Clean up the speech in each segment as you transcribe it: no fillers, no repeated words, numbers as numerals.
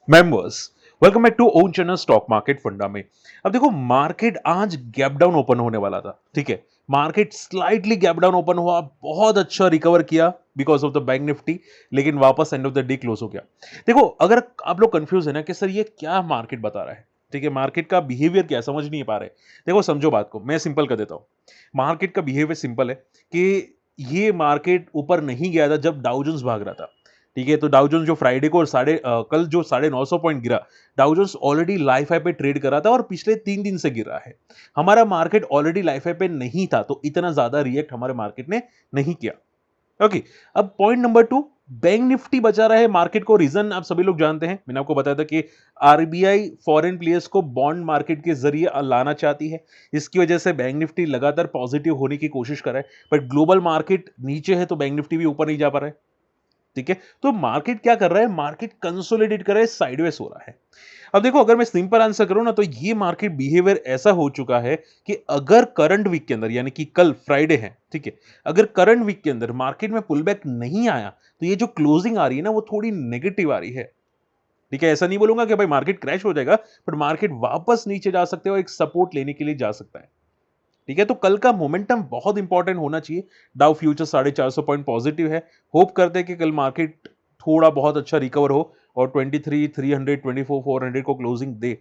Members, welcome back to own channel stock market funda में। अब देखो, मार्केट आज गैप डाउन ओपन होने वाला था, ठीक है। Market slightly gap down open हुआ, बहुत अच्छा रिकवर किया because of the bank Nifty, लेकिन वापस end of the day close हो गया। देखो, अगर आप लोग कंफ्यूज है ना कि सर ये क्या मार्केट बता रहा है, ठीक है, मार्केट का बिहेवियर क्या है, समझ नहीं पा रहे। देखो, समझो बात को, मैं सिंपल कर देता हूं। मार्केट का बिहेवियर सिंपल है कि ये मार्केट ऊपर नहीं गया था जब डाउ जोन्स भाग रहा था, ठीक है। तो डाउ जोन्स जो फ्राइडे को कल जो 950 पॉइंट गिरा, Dow Jones already life high पे ट्रेड कर रहा था और पिछले 3 दिन से गिर रहा है। हमारा मार्केट ऑलरेडी लाइफ हाई पे नहीं था, तो इतना ज्यादा रिएक्ट हमारे मार्केट ने नहीं किया। ओके। अब पॉइंट नंबर 2, बैंक निफ्टी बचा रहा है मार्केट को। रीजन आप सभी लोग जानते हैं, मैंने आपको बताया था कि आरबीआई फॉरेन प्लेयर्स को बॉन्ड मार्केट के जरिए लाना चाहती है। इसकी वजह से बैंक निफ्टी लगातार पॉजिटिव होने की कोशिश कर रहा है, बट ग्लोबल मार्केट नीचे है तो बैंक निफ्टी भी ऊपर नहीं जा पा रहा है, ठीक है। तो मार्केट क्या कर रहा है, मार्केट कंसोलिडेट कर रहा है, साइडवेज हो रहा है। अब देखो, अगर मैं सिंपल आंसर करूं ना, तो ये मार्केट बिहेवियर ऐसा हो चुका है कि अगर करंट वीक के अंदर, यानी कि कल फ्राइडे है, ठीक है, अगर करंट वीक के अंदर मार्केट में पुल बैक नहीं आया, तो ये जो क्लोजिंग आ रही है ना, वो थोड़ी नेगेटिव आ रही है, ठीक है। ऐसा नहीं बोलूंगा कि भाई मार्केट क्रैश हो जाएगा, बट मार्केट वापस नीचे जा सकते हो, एक सपोर्ट लेने के लिए जा सकता है, ठीक है। तो कल का मोमेंटम बहुत इंपॉर्टेंट होना चाहिए। डाउ फ्यूचर 450 पॉइंट पॉजिटिव है। होप करते हैं कि कल मार्केट थोड़ा बहुत अच्छा रिकवर हो और 23,300 24,400 को क्लोजिंग दे,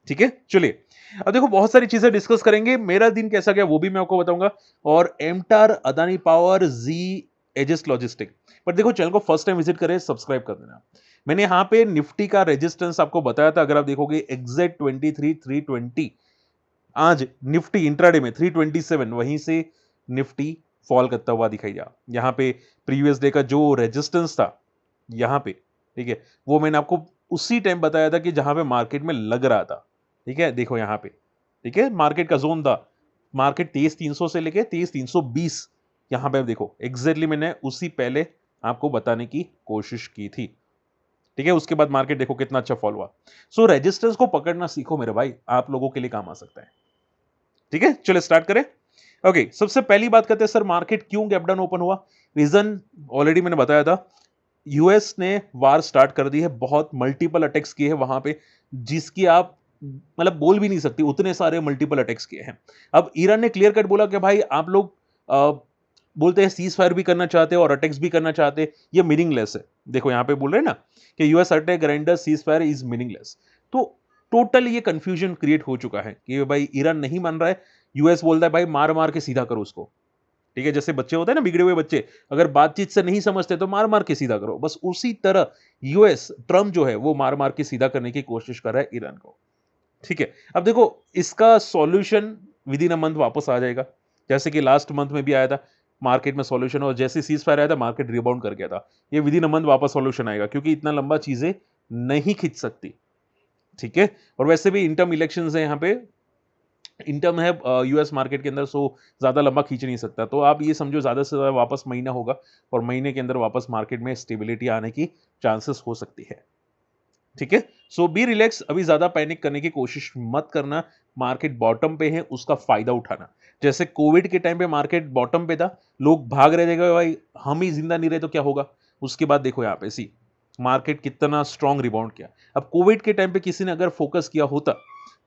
ठीक है। चलिए, अब देखो, बहुत सारी चीजें डिस्कस करेंगे। मेरा दिन कैसा गया वो भी मैं आपको बताऊंगा, और एमटार, अदानी पावर, जी, एजिस लॉजिस्टिक। पर देखो, चैनल को फर्स्ट टाइम विजिट करें, सब्सक्राइब कर देना। मैंने यहां पे निफ्टी का रेजिस्टेंस आपको बताया था, अगर आप देखोगे एग्जैक्ट 23,320। आज निफ्टी इंट्राडे में 327, वहीं से निफ्टी फॉल करता हुआ दिखाई दिया। यहां पे प्रीवियस डे का जो रेजिस्टेंस था, यहां पे, ठीक है, वो मैंने आपको उसी टाइम बताया था कि जहां पे मार्केट में लग रहा था, ठीक है। देखो यहां पे, ठीक है, मार्केट का जोन था, मार्केट 23,300 से लेके 23,320, यहां पे देखो एग्जैक्टली मैंने उसी पहले आपको बताने की कोशिश की थी, ठीक है। उसके बाद मार्केट देखो कितना अच्छा फॉल हुआ। सो रेजिस्टेंस को पकड़ना सीखो मेरे भाई, आप लोगों के लिए काम आ सकता है, ठीक है। चलो स्टार्ट करें। ओके, सबसे पहली बात करते हैं, सर मार्केट क्यों गैप डाउन ओपन हुआ। रीजन ऑलरेडी मैंने बताया था। यूएस ने वार स्टार्ट कर दी है, बहुत मल्टीपल अटैक्स किए हैं वहां पे, जिसकी आप मतलब बोल भी नहीं सकती, उतने सारे मल्टीपल अटैक्स किए हैं। अब ईरान ने क्लियर कट बोला कि भाई आप लोग बोलते हैं सीज फायर भी करना चाहते हैं और अटैक्स भी करना चाहते हैं, ये मीनिंगलेस है। देखो यहां पे बोल रहे हैं ना कि US attack render cease fire is meaningless. तो टोटल ये कंफ्यूजन क्रिएट हो चुका है कि भाई ईरान नहीं मान रहा है, यूएस बोलता है भाई मार मार के सीधा करो उसको, ठीक है। जैसे बच्चे होते हैं ना, बिगड़े हुए बच्चे, अगर बातचीत से नहीं समझते तो मार मार के सीधा करो, बस उसी तरह यूएस ट्रम्प जो है वो मार मार के सीधा करने की कोशिश कर रहा है ईरान को, ठीक है। अब देखो, इसका solution with in a month वापस आ जाएगा, जैसे कि लास्ट मंथ में भी आया था मार्केट में सॉल्यूशन, और जैसे सीज फायर आया था मार्केट रिबाउंड कर गया था। ये विद इन अ मंथ वापस सॉल्यूशन आएगा, क्योंकि इतना लंबा चीजें नहीं खींच सकती, ठीक है। और वैसे भी इंटर्म इलेक्शंस है यहाँ पे, इंटर्म है यूएस मार्केट के अंदर, सो ज्यादा लंबा खींच नहीं सकता। तो आप ये समझो ज्यादा से ज्यादा वापस महीना होगा, और महीने के अंदर वापस मार्केट में स्टेबिलिटी आने की चांसेस हो सकती है, ठीक है। सो बी रिलैक्स, अभी ज्यादा पैनिक करने की कोशिश मत करना। मार्केट बॉटम पे है, उसका फायदा उठाना। जैसे कोविड के टाइम पे मार्केट बॉटम पे था, लोग भाग रहे थे कि भाई हम ही जिंदा नहीं रहे तो क्या होगा। उसके बाद देखो यहाँ पे सी मार्केट कितना स्ट्रॉन्ग रिबाउंड किया। अब कोविड के टाइम पे किसी ने अगर फोकस किया होता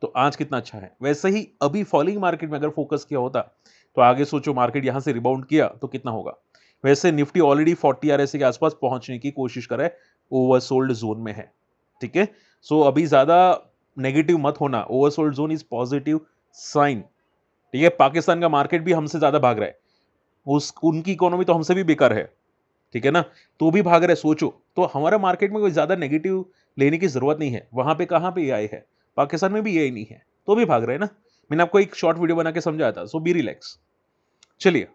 तो आज कितना अच्छा है, वैसे ही अभी फॉलिंग मार्केट में अगर फोकस किया होता तो आगे सोचो मार्केट यहां से रिबाउंड किया तो कितना होगा। वैसे निफ्टी ऑलरेडी 40 आरएसए के आसपास पहुंचने की कोशिश कर रहा है, ओवरसोल्ड जोन में है, ठीक है। सो अभी ज्यादा नेगेटिव मत होना, oversold zone is positive sign, ठीक है। पाकिस्तान का मार्केट भी हमसे ज्यादा भाग रहा है, उस उनकी इकोनॉमी तो हमसे भी बेकार है, ठीक है ना, तो भी भाग रहे। सोचो तो हमारा मार्केट में कोई ज्यादा नेगेटिव लेने की जरूरत नहीं है। वहां पे कहां पे एआई है, पाकिस्तान में भी एआई नहीं है, तो भी भाग रहे हैं ना। मैंने आपको एक शॉर्ट वीडियो बना के समझाया था, सो बी रिलैक्स। चलिए,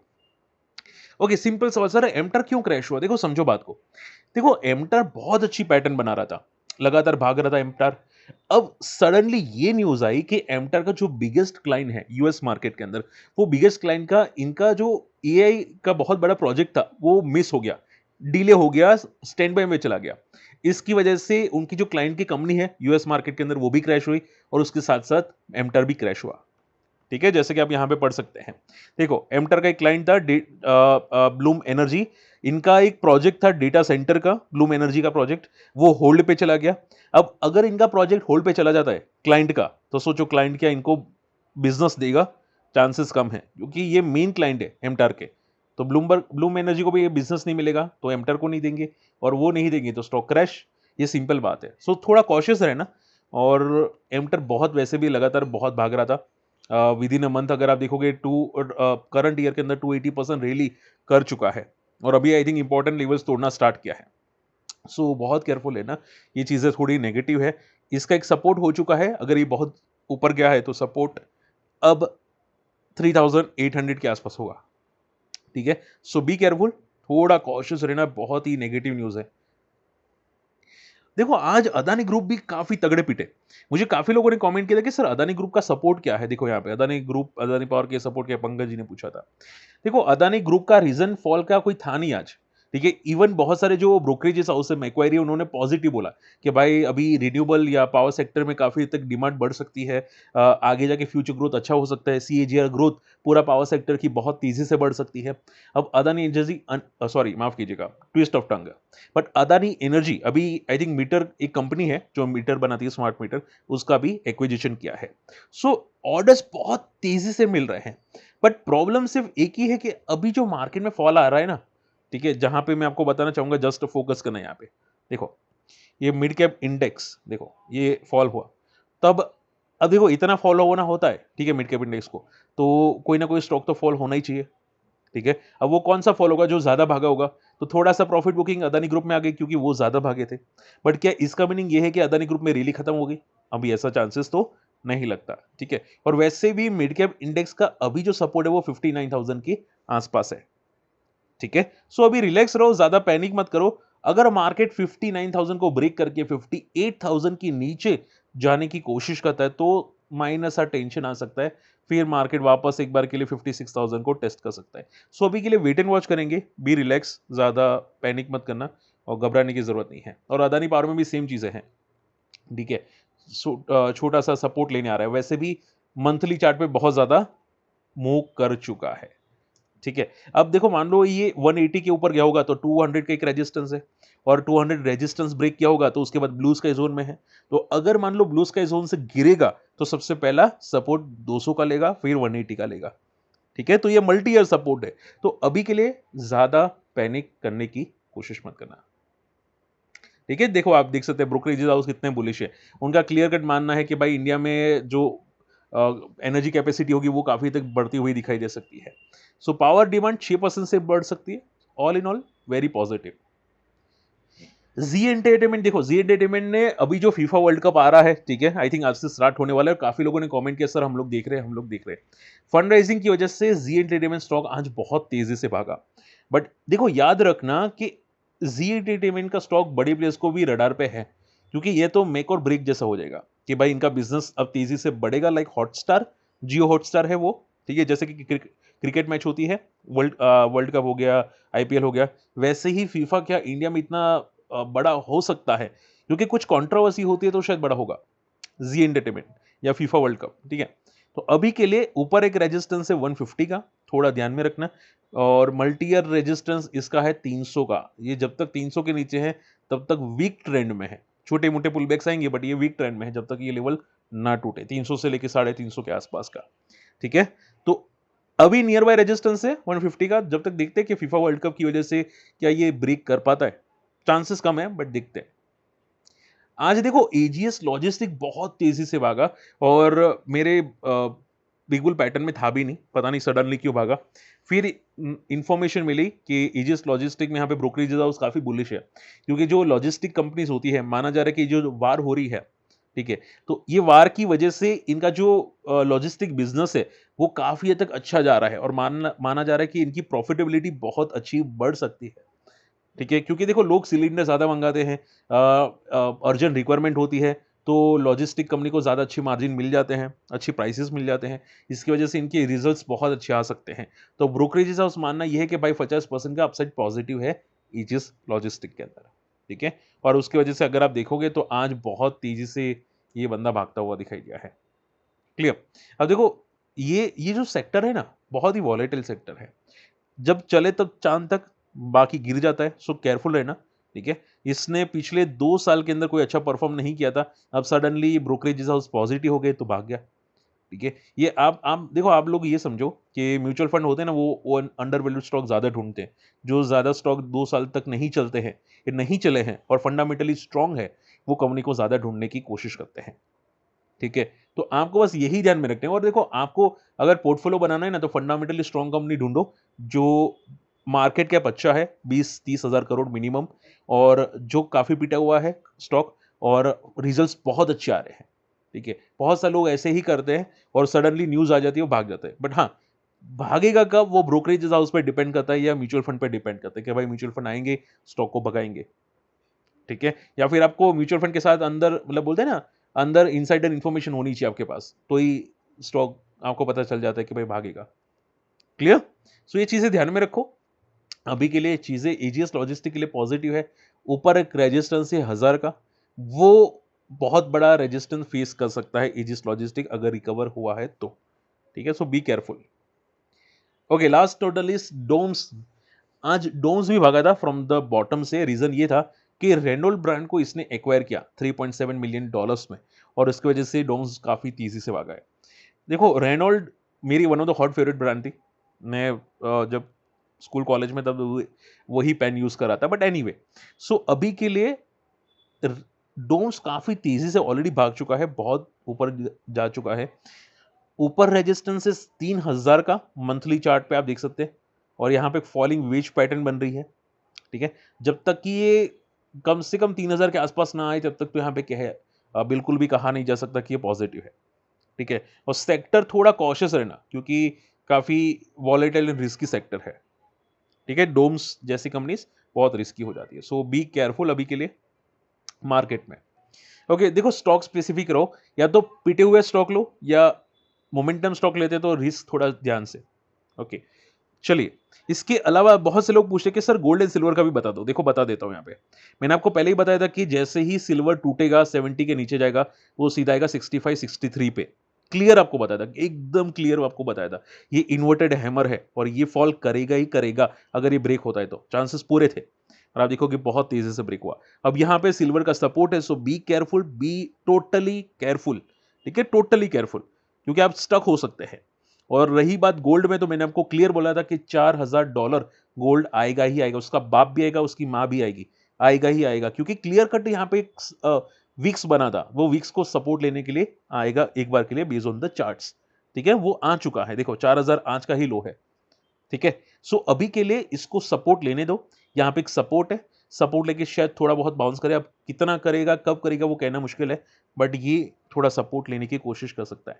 ओके, सिंपल सवाल, सर एमटर क्यों क्रैश हुआ। देखो समझो बात को, देखो एमटर बहुत अच्छी पैटर्न बना रहा था, लगातार भाग रहा था एमटर। अब सडनली ये न्यूज आई कि एमटर का जो बिगेस्ट क्लाइंट है यूएस मार्केट के अंदर, वो बिगेस्ट क्लाइंट का इनका जो एआई का बहुत बड़ा प्रोजेक्ट था वो मिस हो गया, डिले हो गया, स्टैंड बाय में चला गया। इसकी वजह से उनकी जो क्लाइंट की कंपनी है यूएस मार्केट के अंदर वो भी क्रैश हुई, और उसके साथ साथ एमटर भी क्रैश हुआ, ठीक है। जैसे कि आप यहां पे पढ़ सकते हैं, देखो एमटर का एक क्लाइंट था ब्लूम एनर्जी, इनका एक प्रोजेक्ट था डेटा सेंटर का, ब्लूम एनर्जी का प्रोजेक्ट, वो होल्ड पे चला गया। अब अगर इनका प्रोजेक्ट होल्ड पे चला जाता है क्लाइंट का, तो सोचो क्लाइंट क्या इनको बिजनेस देगा? चांसेस कम है, क्योंकि ये मेन क्लाइंट है एमटार के। तो ब्लूम एनर्जी को भी ये बिजनेस नहीं मिलेगा तो एमटार को नहीं देंगे, और वो नहीं देंगे तो स्टॉक क्रैश। ये सिंपल बात है। सो थोड़ा कॉशियस रहना। और एमटार बहुत वैसे भी लगातार बहुत भाग रहा था। विद इन अ मंथ अगर आप देखोगे करंट ईयर के अंदर 280% रैली कर चुका है, और अभी आई थिंक इंपॉर्टेंट लेवल्स तोड़ना स्टार्ट किया है। सो बहुत केयरफुल है ना, ये चीज़ें थोड़ी नेगेटिव है। इसका एक सपोर्ट हो चुका है, अगर ये बहुत ऊपर गया है तो सपोर्ट अब 3800 के आसपास होगा। ठीक है, सो बी केयरफुल, थोड़ा कॉशियस रहना, बहुत ही नेगेटिव न्यूज़ है। देखो आज अदानी ग्रुप भी काफी तगड़े पिटे। मुझे काफी लोगों ने कमेंट किया था कि सर अदानी ग्रुप का सपोर्ट क्या है। देखो यहाँ पे अदानी ग्रुप, अदानी पावर के सपोर्ट क्या, पंकज जी ने पूछा था। देखो अदानी ग्रुप का रीजन फॉल का कोई था नहीं आज। ठीक है, इवन बहुत सारे जो ब्रोकरेजेस हाउस है, मैक्वायरी, उन्होंने पॉजिटिव बोला कि भाई अभी रिन्यूएबल या पावर सेक्टर में काफी हद तक डिमांड बढ़ सकती है। आगे जाके फ्यूचर ग्रोथ अच्छा हो सकता है। सीएजीआर ग्रोथ पूरा पावर सेक्टर की बहुत तेजी से बढ़ सकती है। अब अदानी एनर्जी, सॉरी माफ कीजिएगा, twist of tongue, but Adani energy अभी आई थिंक मीटर, एक कंपनी है जो मीटर बनाती है, स्मार्ट मीटर, उसका भी एक्विजिशन किया है। सो ऑर्डर्स बहुत तेजी से मिल रहे हैं। बट प्रॉब्लम सिर्फ एक ही है कि अभी जो मार्केट में फॉल आ रहा है ना, ठीक है, जहां पे मैं आपको बताना चाहूंगा, जस्ट फोकस करना यहाँ पे। देखो ये मिड कैप इंडेक्स, देखो ये फॉल हुआ तब। अब देखो इतना फॉल होना होता है, ठीक है, मिड कैप इंडेक्स को, तो कोई ना कोई स्टॉक तो फॉल होना ही चाहिए। ठीक है, अब वो कौन सा फॉल होगा? जो ज्यादा भागा होगा। तो थोड़ा सा प्रॉफिट बुकिंग अदानी ग्रुप में आ गई, क्योंकि वो ज्यादा भागे थे। बट क्या इसका मीनिंग ये है कि अदानी ग्रुप में रैली खत्म हो गई? अभी ऐसा चांसेस तो नहीं लगता। ठीक है, और वैसे भी मिड कैप इंडेक्स का अभी जो सपोर्ट है वो 59,000 के आसपास है। ठीक है, सो अभी रिलैक्स रहो, ज्यादा पैनिक मत करो। अगर मार्केट 59,000 को ब्रेक करके 58,000 के नीचे जाने की कोशिश करता है तो माइनस सा टेंशन आ सकता है। फिर मार्केट वापस एक बार के लिए 56,000 को टेस्ट कर सकता है। सो अभी के लिए वेट एंड वॉच करेंगे, बी रिलैक्स, ज्यादा पैनिक मत करना और घबराने की जरूरत नहीं है। और अदानी पावर में भी सेम चीजें हैं। ठीक है, छोटा सा सपोर्ट लेने आ रहा है, वैसे भी मंथली चार्ट पे बहुत ज्यादा मूव कर चुका है। ठीक है, अब देखो मान लो ये 180 के ऊपर गया होगा तो 200 का एक रेजिस्टेंस है, और 200 रेजिस्टेंस ब्रेक किया होगा तो उसके बाद ब्लू स्काई जोन में है। तो अगर मान लो ब्लू स्काई जोन से गिरेगा तो सबसे पहला सपोर्ट 200 का लेगा, फिर 180 का लेगा। ठीक है, तो ये मल्टी ईयर सपोर्ट है। तो अभी के लिए ज्यादा पैनिक करने की कोशिश मत करना। ठीक है, देखो आप देख सकते हैं ब्रोकरेज हाउस कितने बुलिश है। उनका क्लियर कट मानना है कि भाई इंडिया में जो एनर्जी कैपेसिटी होगी वो काफी तक बढ़ती हुई दिखाई दे सकती है। सो पावर डिमांड 6% से बढ़ सकती है। All in all very positive. Zee entertainment, देखो जी एंटरटेनमेंट ने अभी जो फीफा वर्ल्ड कप आ रहा है, ठीक है, आई थिंक आज से स्टार्ट होने वाला है। काफी लोगों ने कमेंट किया सर हम लोग देख रहे हैं, हम लोग देख रहे हैं। फंड राइजिंग की वजह से जी एंटरटेनमेंट स्टॉक आज बहुत तेजी से भागा। बट देखो याद रखना कि जी एंटरटेनमेंट का स्टॉक बड़ी प्लेयर्स को भी रडार पे है, क्योंकि ये तो मेक और ब्रेक जैसा हो जाएगा कि भाई इनका बिजनेस अब तेजी से बढ़ेगा। लाइक हॉटस्टार, जियो हॉटस्टार है वो, ठीक है, जैसे कि क्रिकेट मैच होती है, वर्ल्ड कप हो गया, आईपीएल हो गया, वैसे ही फीफा क्या इंडिया में इतना बड़ा हो सकता है, क्योंकि कुछ कंट्रोवर्सी होती है तो शायद बड़ा होगा जी एंटरटेनमेंट या फीफा वर्ल्ड कप। ठीक है, तो अभी के लिए ऊपर एक रेजिस्टेंस है 150 का, थोड़ा ध्यान में रखना। और मल्टी ईयर रेजिस्टेंस इसका है 300 का। ये जब तक 300 के नीचे है तब तक वीक ट्रेंड में है। छोटे मोटे पुल बैक्स आएंगे बट ये वीक ट्रेंड में है जब तक ये लेवल ना टूटे, 300 से लेके 350 के आसपास का। ठीक है, तो अभी नियर बाय रेजिस्टेंस है 150 का। जब तक देखते हैं कि फीफा वर्ल्ड कप की वजह से क्या ये ब्रेक कर पाता है, चांसेस कम है बट देखते हैं। आज देखो एजीएस लॉजिस्टिक बहुत तेजी से भागा, और मेरे बिग बुल पैटर्न में था भी नहीं, पता नहीं सडनली क्यों भागा। फिर इंफॉर्मेशन मिली कि एजीएस लॉजिस्टिक में यहाँ पे ब्रोकरेज हाउस काफी बुलिश है, क्योंकि जो लॉजिस्टिक कंपनीज होती है, माना जा रहा है कि जो वार हो रही है, ठीक है, तो ये वार की वजह से इनका जो लॉजिस्टिक बिजनेस है वो काफी हद तक अच्छा जा रहा है, और माना माना जा रहा है कि इनकी प्रॉफिटेबिलिटी बहुत अच्छी बढ़ सकती है। ठीक है, क्योंकि देखो लोग सिलेंडर ज़्यादा मंगाते हैं, अर्जेंट रिक्वायरमेंट होती है, तो लॉजिस्टिक कंपनी को ज़्यादा अच्छी मार्जिन मिल जाते हैं, अच्छी प्राइसेस मिल जाते हैं। इसकी वजह से इनके रिजल्ट्स बहुत अच्छे आ सकते हैं। तो ब्रोकरेज हाउस मानना यह है कि भाई 50% का अपसाइड पॉजिटिव है ईजिस लॉजिस्टिक के अंदर। ठीक है, और उसकी वजह से अगर आप देखोगे तो आज बहुत तेजी से ये बंदा भागता हुआ दिखाई दिया है। क्लियर? अब देखो ये जो सेक्टर है ना, बहुत ही वॉलेटाइल सेक्टर है। जब चले तब चांद तक, बाकी गिर जाता है, सो केयरफुल रहना, ठीक है। इसने पिछले 2 साल के अंदर कोई अच्छा परफॉर्म नहीं किया था, अब सडनली ब्रोकरेज हाउस पॉजिटिव हो गए तो भाग गया, ठीक है। ये आप देखो, आप लोग ये समझो कि म्यूचुअल फंड होते हैं ना, वो अंडर वैल्यूड स्टॉक ज़्यादा ढूँढते हैं। जो ज़्यादा स्टॉक 2 साल तक नहीं चलते हैं, ये नहीं चले हैं और फंडामेंटली स्ट्रॉन्ग है, वो कंपनी को ज़्यादा ढूँढने की कोशिश करते हैं, ठीक है। तो आपको बस यही ध्यान में रखना है और देखो, आपको अगर पोर्टफोलियो बनाना है ना, तो फंडामेंटली स्ट्रॉन्ग कंपनी ढूँढो, जो मार्केट कैप अच्छा है, 20-30 हज़ार करोड़ मिनिमम, और जो काफ़ी पिटा हुआ है स्टॉक और रिजल्ट्स बहुत अच्छे आ रहे हैं, ठीक है। बहुत सारे लोग ऐसे ही करते हैं और सडनली न्यूज़ आ जाती है, वो भाग जाते हैं। बट हाँ, भागेगा कब, वो ब्रोकरेज हाउस पे डिपेंड करता है या म्यूचुअल फंड पे डिपेंड करता है कि भाई म्यूचुअल फंड आएँगे, स्टॉक को भगाएँगे, ठीक है। या फिर आपको म्यूचुअल फंड के साथ अंदर, मतलब बोलते हैं ना, अंदर इनसाइडर इन्फॉर्मेशन होनी चाहिए आपके पास, तो ही स्टॉक आपको पता चल जाता है कि भाई भागेगा। क्लियर? सो ये चीज़ें ध्यान में रखो। अभी के लिए चीज़ें एजीएस लॉजिस्टिक के लिए पॉजिटिव है। ऊपर एक रेजिस्टेंस है 1000 का, वो बहुत बड़ा रेजिस्टेंस फेस कर सकता है एजीएस लॉजिस्टिक अगर रिकवर हुआ है तो, ठीक है। So be careful. Okay, last total is Doms. आज डोम्स भी भागा था फ्रॉम द बॉटम से। रीजन ये था कि रेनॉल्ड ब्रांड को इसने एक्वायर किया 3.7 मिलियन डॉलर्स में, और इसकी वजह से डोम्स काफी तेजी से भागा है। देखो, रेनॉल्ड मेरी one of the hot favourite brand थी। मैं जब स्कूल कॉलेज में तब वही पेन यूज कर रहा था। बट एनीवे, सो अभी के लिए डोम्स काफी तेजी से ऑलरेडी भाग चुका है, बहुत ऊपर जा चुका है। ऊपर रेजिस्टेंस 3000 का मंथली चार्ट पे आप देख सकते हैं, और यहाँ पे फॉलिंग वेज पैटर्न बन रही है, ठीक है। जब तक कि ये कम से कम 3000 के आसपास ना आए, तब तक तो यहाँ पे क्या है, बिल्कुल भी कहा नहीं जा सकता कि ये पॉजिटिव है, ठीक है। और सेक्टर थोड़ा कॉशियस रहना, क्योंकि काफी वॉलेटाइल एंड रिस्की सेक्टर है, ठीक है। डोम्स जैसी कंपनीज बहुत रिस्की हो जाती है, सो बी केयरफुल अभी के लिए मार्केट में। ओके, देखो, स्टॉक स्पेसिफिक रहो, या तो पिटे हुए स्टॉक लो या मोमेंटम स्टॉक लेते तो रिस्क थोड़ा ध्यान से। ओके, चलिए। इसके अलावा बहुत से लोग पूछते हैं कि सर गोल्ड एंड सिल्वर का भी बता दो। देखो, बता देता हूं। यहाँ पे मैंने आपको पहले ही बताया था कि जैसे ही सिल्वर टूटेगा 70 के नीचे जाएगा, वो सीधा आएगा 65 63 पे। क्लियर आपको बताया था, एकदम क्लियर आपको बताया था। ये इन्वर्टेड हैमर है और ये फॉल करेगा ही करेगा। अगर ये ब्रेक होता है तो चांसेस पूरे थे, और आप देखो कि बहुत तेजी से ब्रेक हुआ। अब यहाँ पे सिल्वर का सपोर्ट है, so be careful, be totally careful, ठीक है, टोटली केयरफुल, क्योंकि आप स्टक हो सकते हैं। और रही बात गोल्ड में, तो मैंने आपको क्लियर बोला था कि $4000 गोल्ड आएगा ही आएगा, उसका बाप भी आएगा, उसकी माँ भी आएगी, आएगा ही आएगा, क्योंकि क्लियर कट यहाँ पे एक वीक्स बना था, वो वीक्स को सपोर्ट लेने के लिए आएगा एक बार के लिए बेस्ड ऑन द चार्ट्स, ठीक है। वो आ चुका है, देखो 4000 आज का ही लो है, ठीक है। सो अभी के लिए इसको सपोर्ट लेने दो। यहाँ पे एक सपोर्ट है, सपोर्ट लेके शायद थोड़ा बहुत बाउंस करे। अब कितना करेगा, कब करेगा, वो कहना मुश्किल है, बट ये थोड़ा सपोर्ट लेने की कोशिश कर सकता है,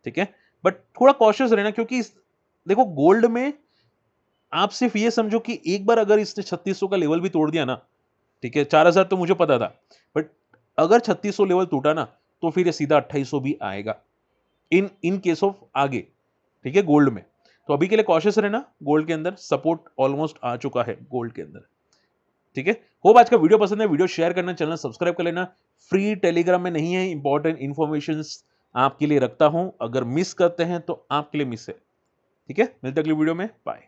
ठीक है। बट थोड़ा कॉशियस रहना, क्योंकि देखो, गोल्ड में आप सिर्फ ये समझो कि एक बार अगर इसने 3600 का लेवल भी तोड़ दिया ना, ठीक है, 4000 तो मुझे पता था, बट अगर 3600 लेवल टूटा ना, तो फिर ये सीधा 2800 भी आएगा, इन इन केस ऑफ आगे, ठीक है, गोल्ड में। तो अभी के लिए कॉशियस रहना। गोल्ड के अंदर सपोर्ट ऑलमोस्ट आ चुका है गोल्ड के अंदर, ठीक है। होप आज का वीडियो पसंद है, वीडियो शेयर करना, चैनल सब्सक्राइब कर लेना। फ्री टेलीग्राम में नहीं है, इंपॉर्टेंट इंफॉर्मेशन आपके लिए रखता हूं, अगर मिस करते हैं तो आपके लिए मिस है, ठीक है। मिलते हैं अगली वीडियो में, बाय।